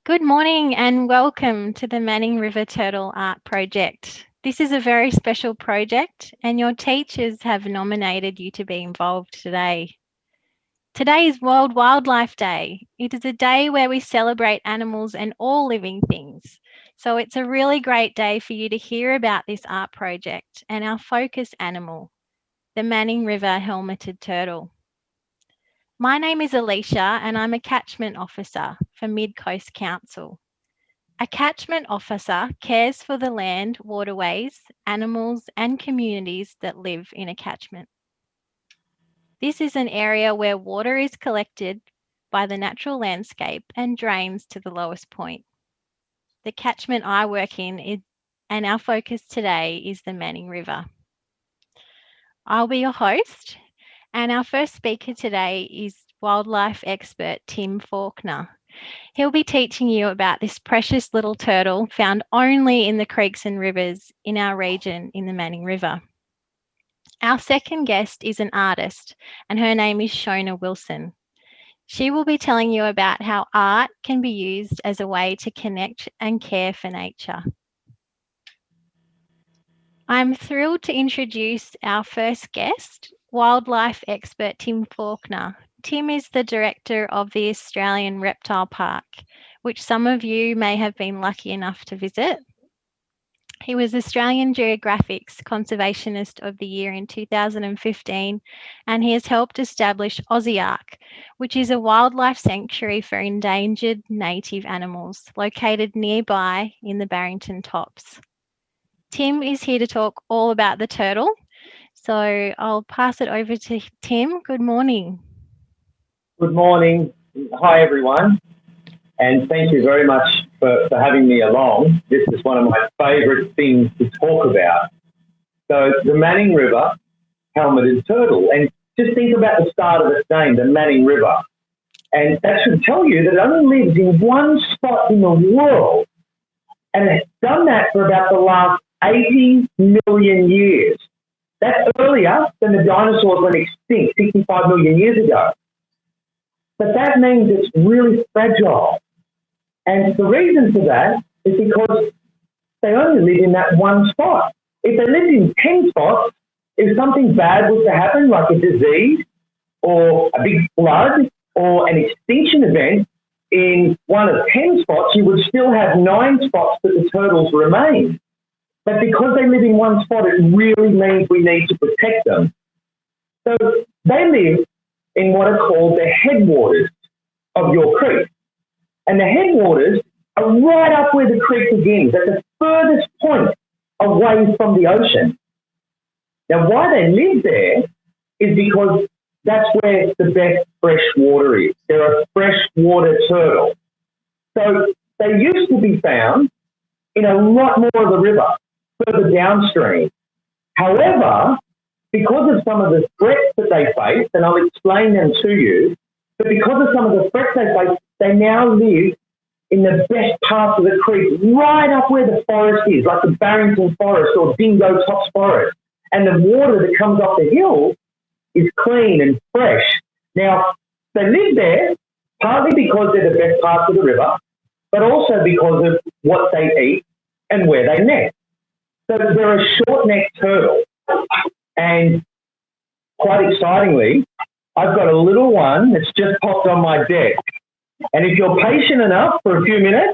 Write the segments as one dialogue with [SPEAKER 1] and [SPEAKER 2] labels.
[SPEAKER 1] Good morning and welcome to the Manning River Turtle Art Project. This is a very special project and your teachers have nominated you to be involved today. Today is World Wildlife Day. It is a day where we celebrate animals and all living things. So it's a really great day for you to hear about this art project and our focus animal, the Manning River helmeted turtle. My name is Alicia and I'm a catchment officer for Mid Coast Council. A catchment officer cares for the land, waterways, animals, and communities that live in a catchment. This is an area where water is collected by the natural landscape and drains to the lowest point. The catchment I work in and our focus today is the Manning River. I'll be your host, and our first speaker today is wildlife expert Tim Faulkner. He'll be teaching you about this precious little turtle found only in the creeks and rivers in our region in the Manning River. Our second guest is an artist, and her name is Shona Wilson. She will be telling you about how art can be used as a way to connect and care for nature. I'm thrilled to introduce our first guest, wildlife expert Tim Faulkner. Tim is the director of the Australian Reptile Park, which some of you may have been lucky enough to visit. He was Australian Geographic's Conservationist of the Year in 2015, and he has helped establish AussieARK, which is a wildlife sanctuary for endangered native animals located nearby in the Barrington Tops. Tim is here to talk all about the turtle, so I'll pass it over to Tim. Good morning.
[SPEAKER 2] Good morning. Hi, everyone. And thank you very much for having me along. This is one of my favourite things to talk about. So the Manning River helmeted turtle. And just think about the start of its name, the Manning River. And that should tell you that it only lives in one spot in the world. And it's done that for about the last 80 million years. That's earlier than the dinosaurs went extinct 65 million years ago. But that means it's really fragile. And the reason for that is because they only live in that one spot. If they lived in 10 spots, if something bad was to happen, like a disease or a big flood or an extinction event in one of 10 spots, you would still have 9 spots that the turtles remain. But because they live in one spot, it really means we need to protect them. So they live in what are called the headwaters of your creek. And the headwaters are right up where the creek begins, at the furthest point away from the ocean. Now, why they live there is because that's where the best fresh water is. They're a freshwater turtle. So they used to be found in a lot more of the river, further downstream. However, because of some of the threats that they face, and I'll explain them to you, but because of some of the threats they face, they now live in the best parts of the creek, right up where the forest is, like the Barrington Forest or Dingo Tops Forest. And the water that comes off the hill is clean and fresh. Now, they live there partly because they're the best parts of the river, but also because of what they eat and where they nest. So they're a short-necked turtle. And quite excitingly, I've got a little one that's just popped on my desk. And if you're patient enough for a few minutes,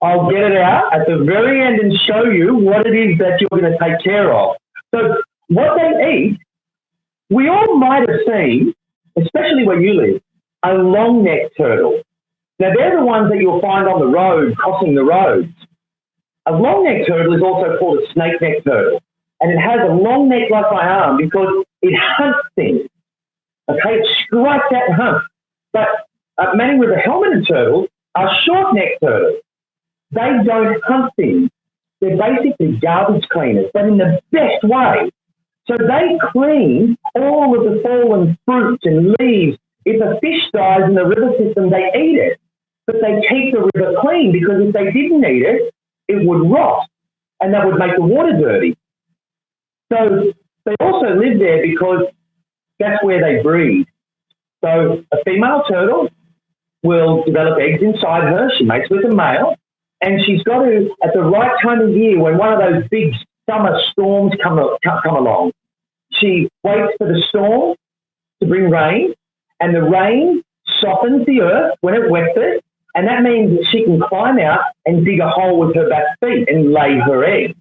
[SPEAKER 2] I'll get it out at the very end and show you what it is that you're going to take care of. So what they eat, we all might have seen, especially where you live, a long-necked turtle. Now, they're the ones that you'll find on the road, crossing the roads. A long-necked turtle is also called a snake-necked turtle. And it has a long neck like my arm because it hunts things. Okay, it strikes out and hunts. But Manning River helmeted turtles are short-necked turtles. They don't hunt things. They're basically garbage cleaners, but in the best way. So they clean all of the fallen fruits and leaves. If a fish dies in the river system, they eat it. But they keep the river clean because if they didn't eat it, it would rot and that would make the water dirty. So they also live there because that's where they breed. So a female turtle will develop eggs inside her. She mates with a male, and she's got to, at the right time of year, when one of those big summer storms come along, she waits for the storm to bring rain, and the rain softens the earth when it wets it, and that means that she can climb out and dig a hole with her back feet and lay her egg.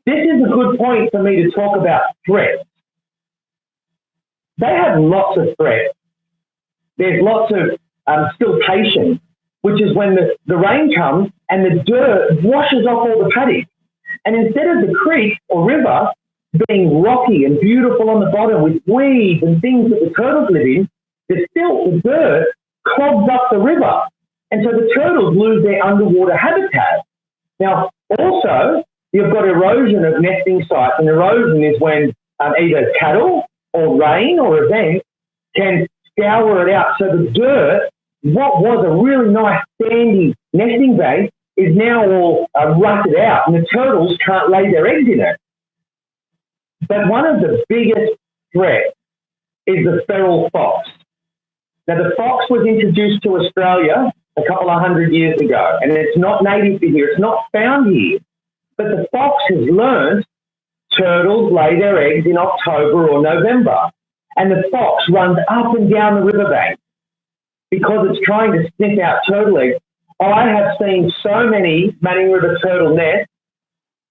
[SPEAKER 2] This is a good point for me to talk about threats. They have lots of threats. There's lots of siltation, which is when the rain comes and the dirt washes off all the paddock. And instead of the creek or river being rocky and beautiful on the bottom with weeds and things that the turtles live in, the dirt clogs up the river. And so the turtles lose their underwater habitat. Now, also, you've got erosion of nesting sites. And erosion is when either cattle or rain or events can scour it out. So the dirt, what was a really nice sandy nesting base, is now all rutted out, and the turtles can't lay their eggs in it. But one of the biggest threats is the feral fox. Now, the fox was introduced to Australia a couple of 100 years ago, and it's not native to here. It's not found here. But the fox has learned turtles lay their eggs in October or November, and the fox runs up and down the riverbank because it's trying to sniff out turtle eggs. I have seen so many Manning River turtle nests.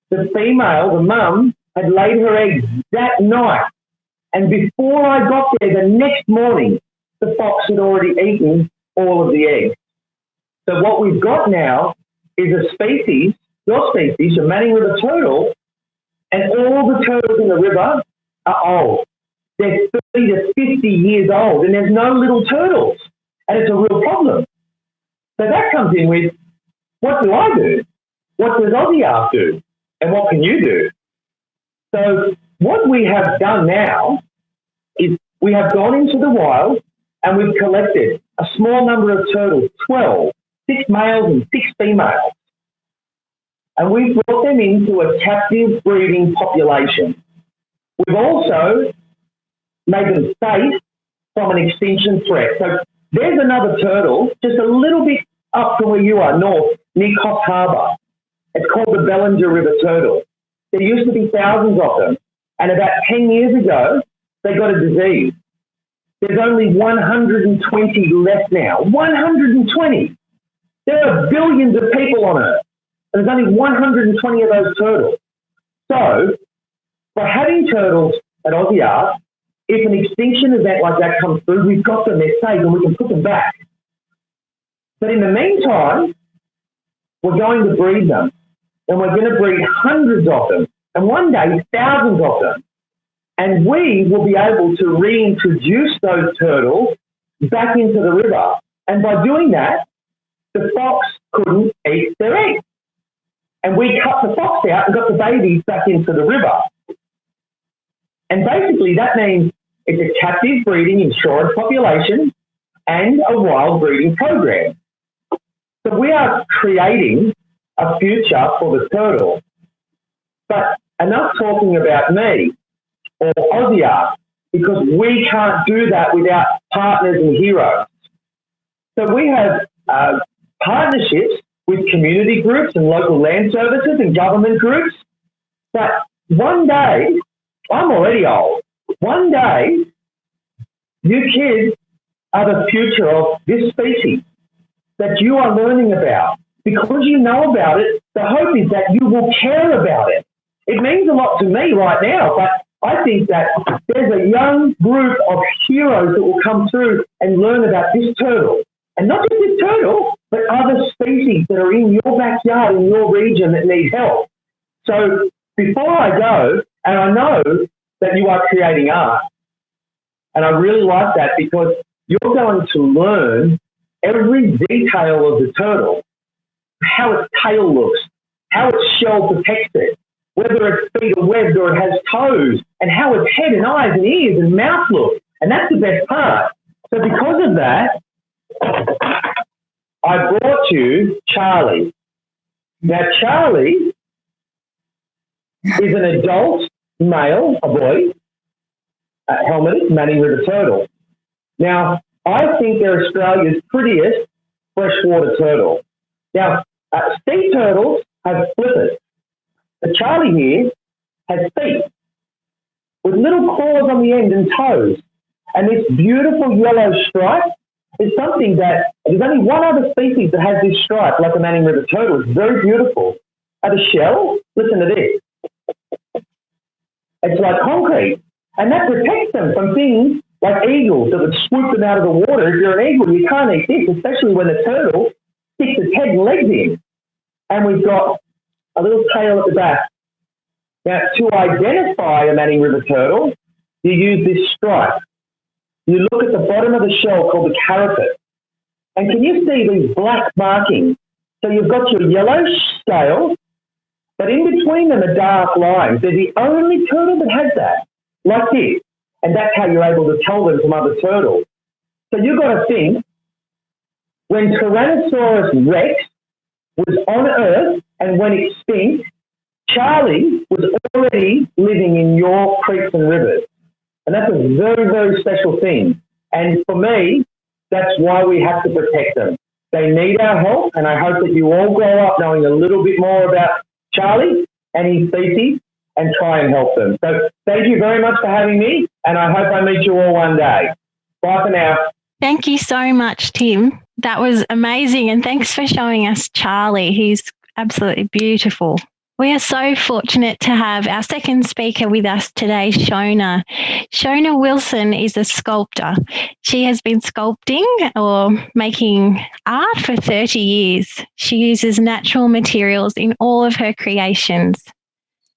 [SPEAKER 2] The female, the mum, had laid her eggs that night, and before I got there the next morning, the fox had already eaten all of the eggs. So what we've got now is a species, your species, a Manning River turtle, and all the turtles in the river are old. They're 30 to 50 years old, and there's no little turtles, and it's a real problem. So that comes in with, what do I do? What does Aussie Art do? And what can you do? So what we have done now is we have gone into the wild and we've collected a small number of turtles, 12, 6 males and 6 females. And we've brought them into a captive breeding population. We've also made them safe from an extinction threat. So there's another turtle just a little bit up from where you are, north, near Coffs Harbour. It's called the Bellinger River turtle. There used to be thousands of them. And about 10 years ago, they got a disease. There's only 120 left now. 120. There are billions of people on Earth. And there's only 120 of those turtles. So, by having turtles at Aussie Art, if an extinction event like that comes through, we've got them, they're safe, and we can put them back. But in the meantime, we're going to breed them. And we're going to breed hundreds of them. And one day, thousands of them. And we will be able to reintroduce those turtles back into the river. And by doing that, the fox couldn't eat their eggs. And we cut the fox out and got the babies back into the river. And basically that means it's a captive breeding insurance population and a wild breeding program. So we are creating a future for the turtle. But enough talking about me or Aussie Art, because we can't do that without partners and heroes. So we have partnerships with community groups and local land services and government groups. But one day, I'm already old, one day, you kids are the future of this species that you are learning about. Because you know about it, the hope is that you will care about it. It means a lot to me right now, but I think that there's a young group of heroes that will come through and learn about this turtle. And not just this turtle, but other species that are in your backyard, in your region that need help. So before I go, and I know that you are creating art, and I really like that because you're going to learn every detail of the turtle, how its tail looks, how its shell protects it, whether its feet are webbed or it has toes, and how its head and eyes and ears and mouth look. And that's the best part. So because of that, I brought you Charlie. Now, Charlie is an adult male, a boy, helmeted Manning River turtle. Now, I think they're Australia's prettiest freshwater turtle. Now, sea turtles have flippers. The Charlie here has feet with little claws on the end and toes. And this beautiful yellow stripe is something that there's only one other species that has this stripe, like a Manning River turtle. It's very beautiful. The shell, listen to this. It's like concrete. And that protects them from things like eagles that would swoop them out of the water. If you're an eagle, you can't eat this, especially when the turtle sticks its head and legs in. And we've got a little tail at the back. Now, to identify a Manning River turtle, you use this stripe. You look at the bottom of the shell called the carapace. And can you see these black markings? So you've got your yellow scales, but in between them are dark lines. They're the only turtle that has that, like this. And that's how you're able to tell them from other turtles. So you've got to think, when Tyrannosaurus Rex was on Earth and went extinct, Charlie was already living in your creeks and rivers. And that's a very, very special thing. And for me, that's why we have to protect them. They need our help, and I hope that you all grow up knowing a little bit more about Charlie and his species and try and help them. So thank you very much for having me, and I hope I meet you all one day. Bye for now.
[SPEAKER 1] Thank you so much, Tim. That was amazing, and thanks for showing us Charlie. He's absolutely beautiful. We are so fortunate to have our second speaker with us today, Shona. Shona Wilson is a sculptor. She has been sculpting or making art for 30 years. She uses natural materials in all of her creations.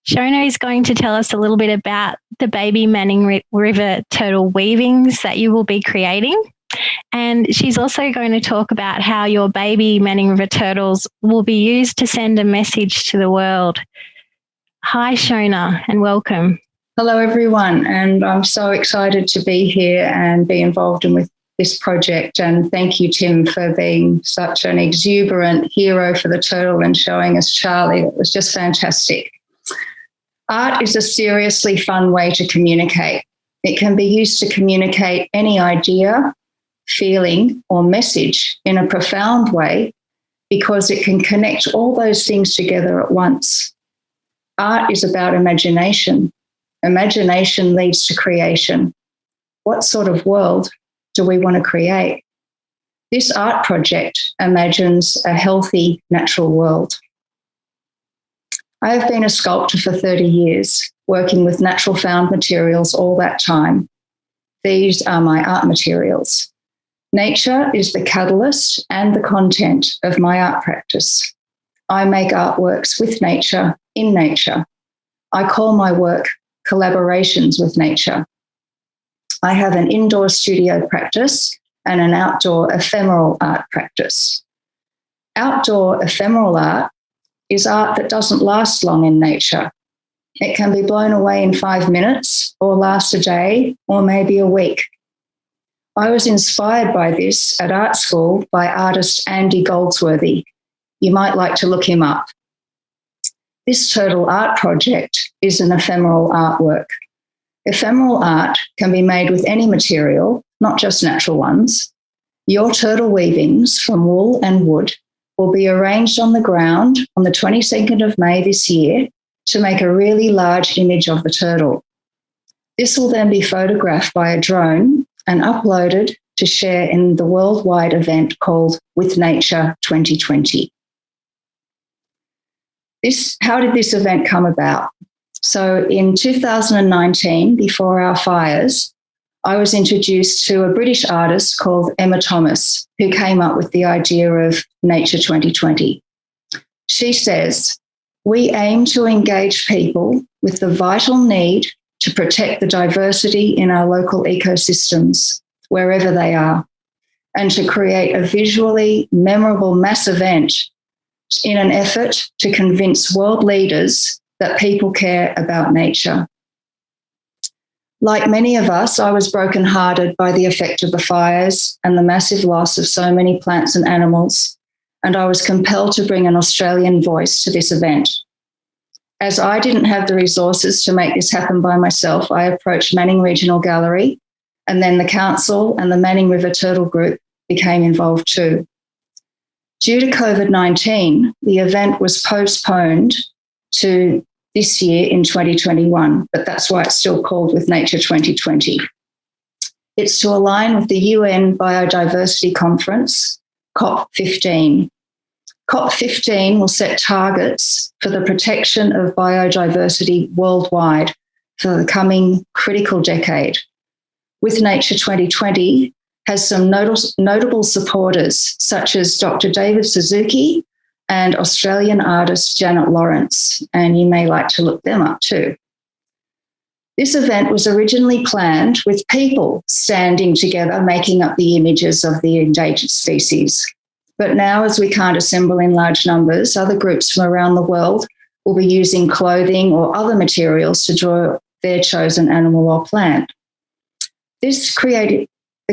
[SPEAKER 1] Shona is going to tell us a little bit about the baby Manning River turtle weavings that you will be creating. And she's also going to talk about how your baby Manning River turtles will be used to send a message to the world. Hi, Shona, and welcome.
[SPEAKER 3] Hello, everyone. And I'm so excited to be here and be involved with this project. And thank you, Tim, for being such an exuberant hero for the turtle and showing us Charlie. It was just fantastic. Art is a seriously fun way to communicate. It can be used to communicate any idea, feeling, or message in a profound way because it can connect all those things together at once. Art is about imagination. Imagination leads to creation. What sort of world do we want to create? This art project imagines a healthy, natural world. I have been a sculptor for 30 years, working with natural found materials all that time. These are my art materials. Nature is the catalyst and the content of my art practice. I make artworks with nature, in nature. I call my work collaborations with nature. I have an indoor studio practice and an outdoor ephemeral art practice. Outdoor ephemeral art is art that doesn't last long in nature. It can be blown away in 5 minutes or last a day or maybe a week. I was inspired by this at art school by artist Andy Goldsworthy. You might like to look him up. This turtle art project is an ephemeral artwork. Ephemeral art can be made with any material, not just natural ones. Your turtle weavings from wool and wood will be arranged on the ground on the 22nd of May this year to make a really large image of the turtle. This will then be photographed by a drone and uploaded to share in the worldwide event called With Nature 2020. How did this event come about? So in 2019, before our fires, I was introduced to a British artist called Emma Thomas, who came up with the idea of Nature 2020. She says, we aim to engage people with the vital need to protect the diversity in our local ecosystems, wherever they are, and to create a visually memorable mass event in an effort to convince world leaders that people care about nature. Like many of us, I was brokenhearted by the effect of the fires and the massive loss of so many plants and animals, and I was compelled to bring an Australian voice to this event. As I didn't have the resources to make this happen by myself, I approached Manning Regional Gallery And then the council and the Manning River Turtle Group became involved too. Due to COVID-19, the event was postponed to this year in 2021, but that's why it's still called With Nature 2020. It's to align with the UN Biodiversity Conference, COP15. COP15 will set targets for the protection of biodiversity worldwide for the coming critical decade. With Nature 2020 has some notable supporters, such as Dr. David Suzuki and Australian artist Janet Lawrence, and you may like to look them up too. This event was originally planned with people standing together, making up the images of the endangered species. But now, as we can't assemble in large numbers, other groups from around the world will be using clothing or other materials to draw their chosen animal or plant. The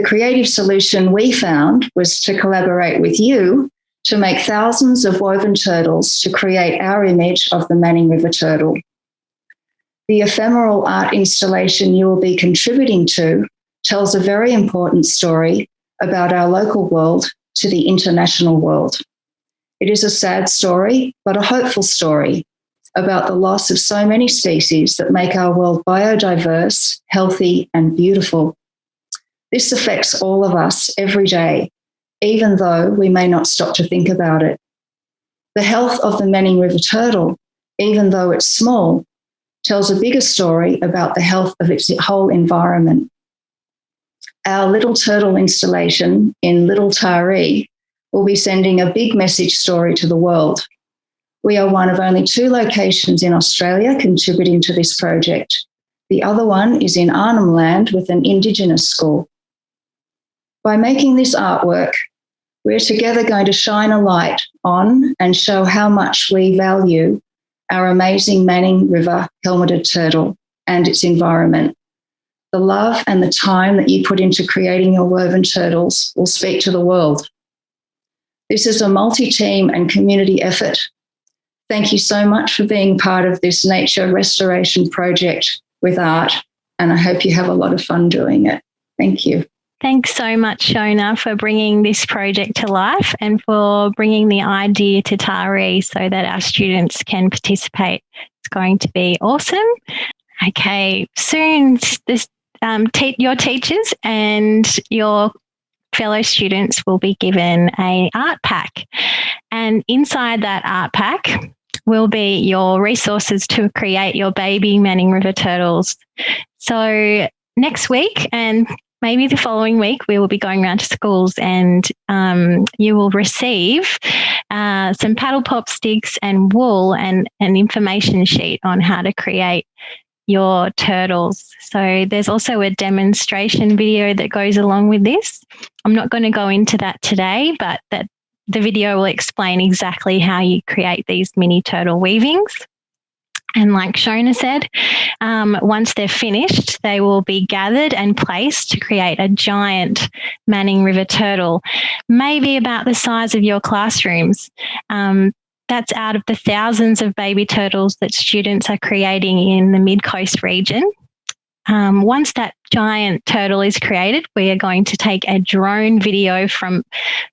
[SPEAKER 3] creative solution we found was to collaborate with you to make thousands of woven turtles to create our image of the Manning River turtle. The ephemeral art installation you will be contributing to tells a very important story about our local world to the international world. It is a sad story, but a hopeful story about the loss of so many species that make our world biodiverse, healthy, and beautiful. This affects all of us every day, even though we may not stop to think about it. The health of the Manning River turtle, even though it's small, tells a bigger story about the health of its whole environment. Our little turtle installation in Little Taree will be sending a big message story to the world. We are one of only 2 locations in Australia contributing to this project. The other one is in Arnhem Land with an Indigenous school. By making this artwork, we're together going to shine a light on and show how much we value our amazing Manning River helmeted turtle and its environment. The love and the time that you put into creating your woven turtles will speak to the world. This is a multi-team and community effort. Thank you so much for being part of this nature restoration project with art, and I hope you have a lot of fun doing it. Thank you.
[SPEAKER 1] Thanks so much, Shona, for bringing this project to life and for bringing the idea to Taree so that our students can participate. It's going to be awesome. Okay, soon your teachers and your fellow students will be given an art pack, and inside that art pack will be your resources to create your baby Manning River turtles. So next week and maybe the following week, we will be going around to schools and you will receive some paddle pop sticks and wool and an information sheet on how to create your turtles. So there's also a demonstration video that goes along with this. I'm not going to go into that today, but the video will explain exactly how you create these mini turtle weavings. And like Shona said, once they're finished, they will be gathered and placed to create a giant Manning River turtle, maybe about the size of your classrooms. That's out of the thousands of baby turtles that students are creating in the Mid-Coast region. Once that giant turtle is created, we are going to take a drone video from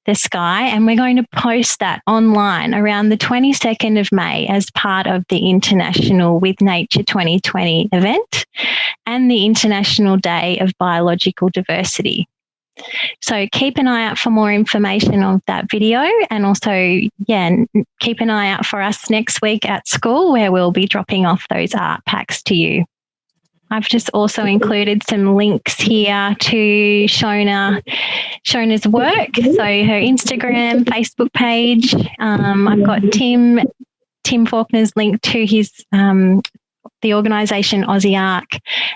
[SPEAKER 1] the sky and we're going to post that online around the 22nd of May as part of the International With Nature 2020 event and the International Day of Biological Diversity. So keep an eye out for more information on that video, and also, keep an eye out for us next week at school where we'll be dropping off those art packs to you. I've just also included some links here to Shona's work, so her Instagram, Facebook page. I've got Tim Faulkner's link to his the organisation Aussie Ark,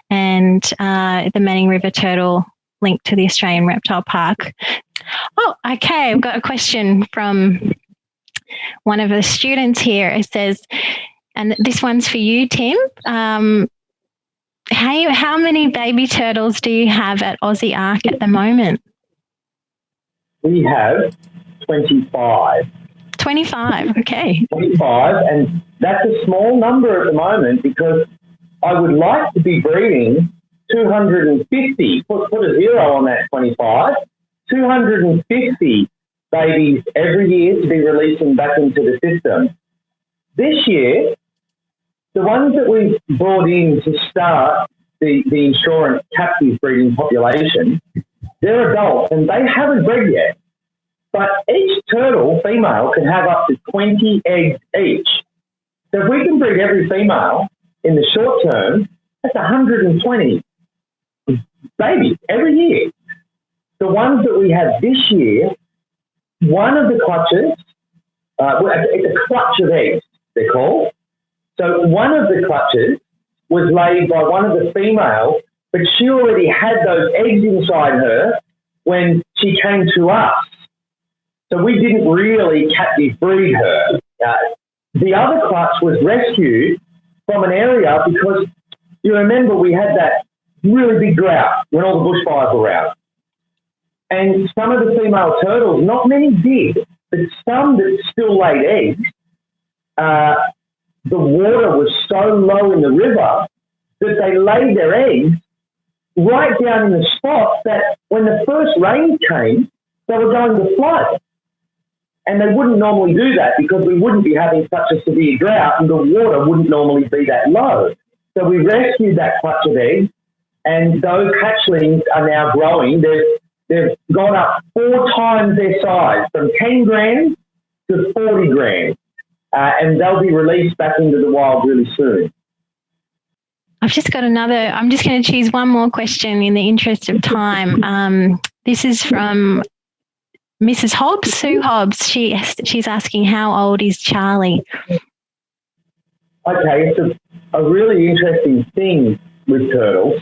[SPEAKER 1] and the Manning River Turtle link to the Australian Reptile Park. Oh, okay, I've got a question from one of the students here. It says, and this one's for you, Tim. How many baby turtles do you have at Aussie Ark at the moment?
[SPEAKER 2] We have 25.
[SPEAKER 1] 25, okay.
[SPEAKER 2] 25, and that's a small number at the moment because I would like to be breeding 250, put a zero on that 25, 250 babies every year to be releasing back into the system. This year, the ones that we brought in to start the insurance captive breeding population, they're adults and they haven't bred yet. But each turtle, female, can have up to 20 eggs each. So if we can breed every female in the short term, that's 120 babies every year. The ones that we have this year, one of the clutches, it's a clutch of eggs, they're called. So one of the clutches was laid by one of the females, but she already had those eggs inside her when she came to us. So we didn't really captive breed her. The other clutch was rescued from an area because you remember we had that really big drought when all the bushfires were out. And some of the female turtles, not many did, but some that still laid eggs, the water was so low in the river that they laid their eggs right down in the spot that when the first rain came, they were going to flood. And they wouldn't normally do that because we wouldn't be having such a severe drought and the water wouldn't normally be that low. So we rescued that clutch of eggs, and those hatchlings are now growing. They've gone up 4 times their size, from 10 grams to 40 grams, and they'll be released back into the wild really soon.
[SPEAKER 1] I've just got another. I'm just going to choose one more question in the interest of time. This is from Mrs. Hobbs, Sue Hobbs. She's asking, how old is Charlie?
[SPEAKER 2] Okay, it's a really interesting thing with turtles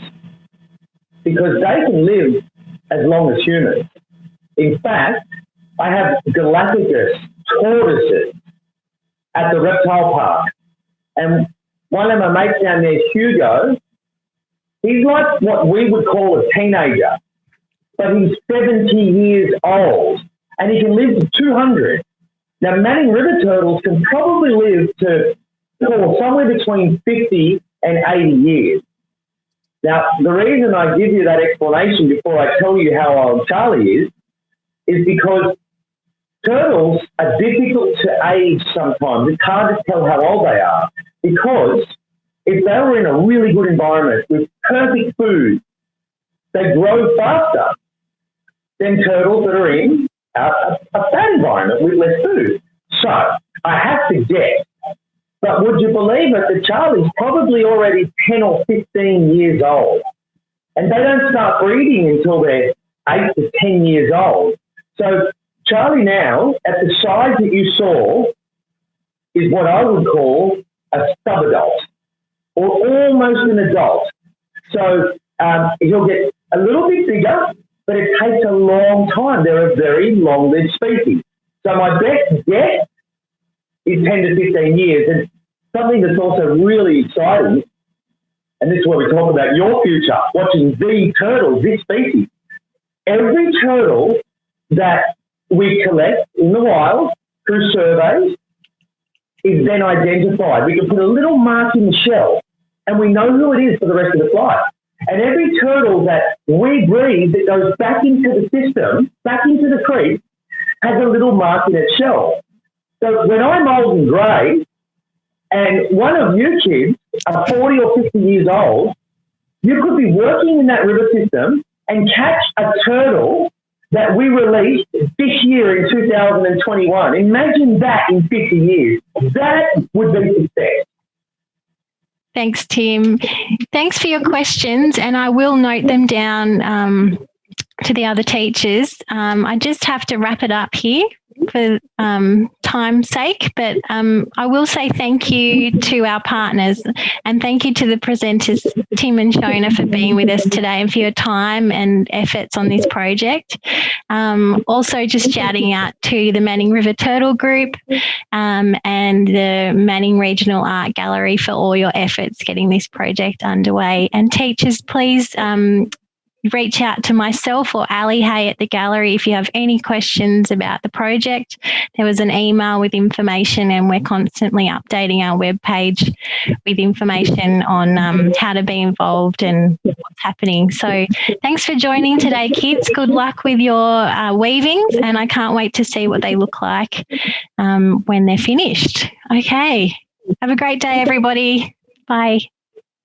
[SPEAKER 2] because they can live as long as humans. In fact, I have Galapagos tortoises at the reptile park, and one of my mates down there, Hugo, he's like what we would call a teenager, but he's 70 years old and he can live to 200. Now, Manning River turtles can probably live to somewhere between 50 and 80 years. Now, the reason I give you that explanation before I tell you how old Charlie is because turtles are difficult to age sometimes. It's hard to tell how old they are because if they were in a really good environment with perfect food, they grow faster than turtles that are in a bad environment with less food. So I have to guess, but would you believe it that Charlie's probably already 10 or 15 years old, and they don't start breeding until they're 8 to 10 years old. So Charlie now, at the size that you saw, is what I would call a subadult or almost an adult. So he'll get a little bit bigger, but it takes a long time. They're a very long-lived species. So my best guess is 10 to 15 years. And something that's also really exciting, and this is where we talk about your future, watching the turtles, this species. Every turtle that we collect in the wild through surveys is then identified. We can put a little mark in the shell and we know who it is for the rest of its life. And every turtle that we breed that goes back into the system, back into the creek, has a little mark in its shell. So when I'm old and grey and one of you kids are 40 or 50 years old, you could be working in that river system and catch a turtle that we released this year in 2021. Imagine that in 50 years. That would be success.
[SPEAKER 1] Thanks, Tim. Thanks for your questions, and I will note them down to the other teachers. I just have to wrap it up here for time's sake, but I will say thank you to our partners and thank you to the presenters, Tim and Shona, for being with us today and for your time and efforts on this project. Also just shouting out to the Manning River Turtle Group and the Manning Regional Art Gallery for all your efforts getting this project underway. And teachers, please reach out to myself or Ali Hay at the gallery if you have any questions about the project. There was an email with information, and we're constantly updating our webpage with information on how to be involved and what's happening. So thanks for joining today, kids. Good luck with your weavings, and I can't wait to see what they look like when they're finished. Okay. Have a great day, everybody. Bye.